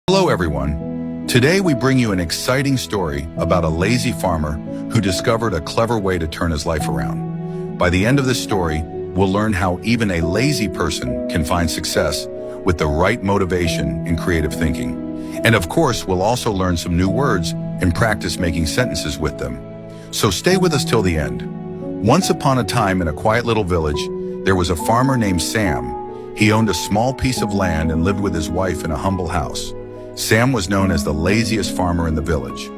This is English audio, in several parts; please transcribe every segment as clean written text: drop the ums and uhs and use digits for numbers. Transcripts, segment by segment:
Hello everyone. Today we bring you an exciting story about a lazy farmer who discovered a clever way to turn his life around. By the end of this story, we'll learn how even a lazy person can find success with the right motivation and creative thinking. And of course, we'll also learn some new words and practice making sentences with them. So stay with us till the end. Once upon a time in a quiet little village, there was a farmer named Sam. He owned a small piece of land and lived with his wife in a humble house. Sam was known as the laziest farmer in the village.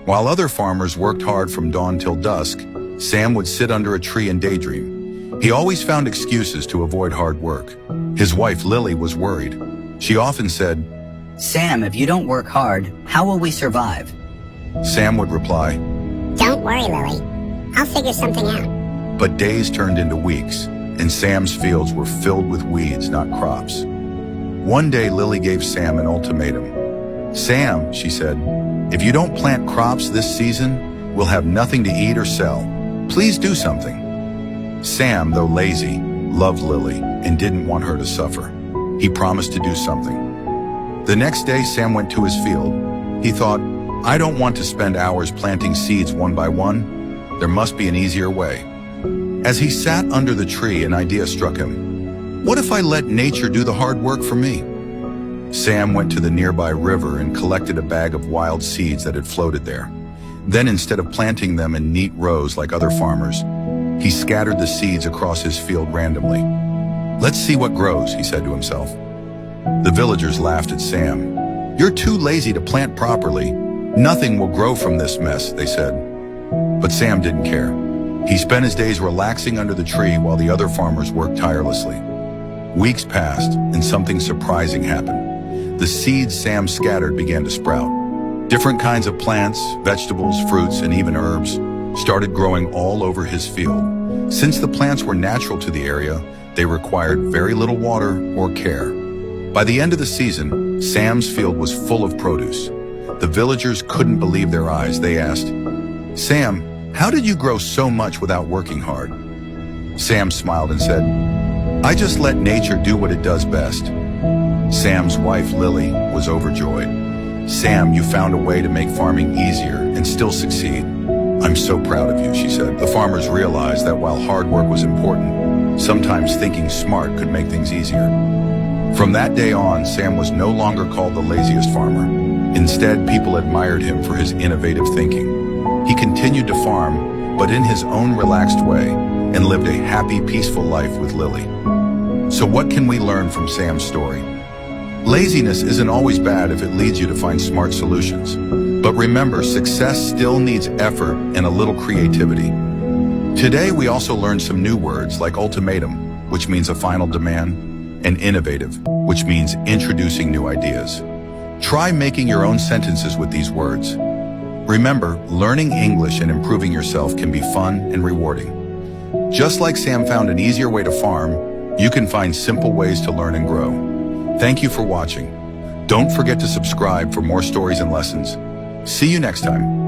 While other farmers worked hard from dawn till dusk, Sam would sit under a tree and daydream. He always found excuses to avoid hard work. His wife, Lily, was worried. She often said, "Sam, if you don't work hard, how will we survive?" Sam would reply, "Don't worry, Lily. I'll figure something out." but days turned into weeks, and Sam's fields were filled with weeds, not crops. One day, Lily gave Sam an ultimatum. "Sam," she said, "if you don't plant crops this season, we'll have nothing to eat or sell. Please do something." Sam, though lazy, loved Lily and didn't want her to suffer. He promised to do something. The next day, Sam went to his field. He thought, "I don't want to spend hours planting seeds one by one. There must be an easier way." As he sat under the tree, an idea struck him. What if I let nature do the hard work for me? Sam went to the nearby river and collected a bag of wild seeds that had floated there. Then, instead of planting them in neat rows like other farmers, he scattered the seeds across his field randomly. "Let's see what grows," he said to himself. The villagers laughed at Sam. "You're too lazy to plant properly. Nothing will grow from this mess," they said. But Sam didn't care. He spent his days relaxing under the tree while the other farmers worked tirelessly. Weeks passed, and something surprising happened. The seeds Sam scattered began to sprout. Different kinds of plants, vegetables, fruits, and even herbs started growing all over his field. Since the plants were natural to the area, they required very little water or care. By the end of the season, Sam's field was full of produce. The villagers couldn't believe their eyes. They asked, "Sam, how did you grow so much without working hard?" Sam smiled and said, "I just let nature do what it does best." Sam's wife, Lily, was overjoyed. "Sam, you found a way to make farming easier and still succeed. I'm so proud of you," she said. The farmers realized that while hard work was important, sometimes thinking smart could make things easier. From that day on, Sam was no longer called the laziest farmer. Instead, people admired him for his innovative thinking. He continued to farm, but in his own relaxed way, and lived a happy, peaceful life with Lily. So what can we learn from Sam's story? Laziness isn't always bad if it leads you to find smart solutions. But remember, success still needs effort and a little creativity. Today, we also learned some new words like ultimatum, which means a final demand, and innovative, which means introducing new ideas. Try making your own sentences with these words. Remember, learning English and improving yourself can be fun and rewarding. Just like Sam found an easier way to farm, you can find simple ways to learn and grow. Thank you for watching. Don't forget to subscribe for more stories and lessons. See you next time.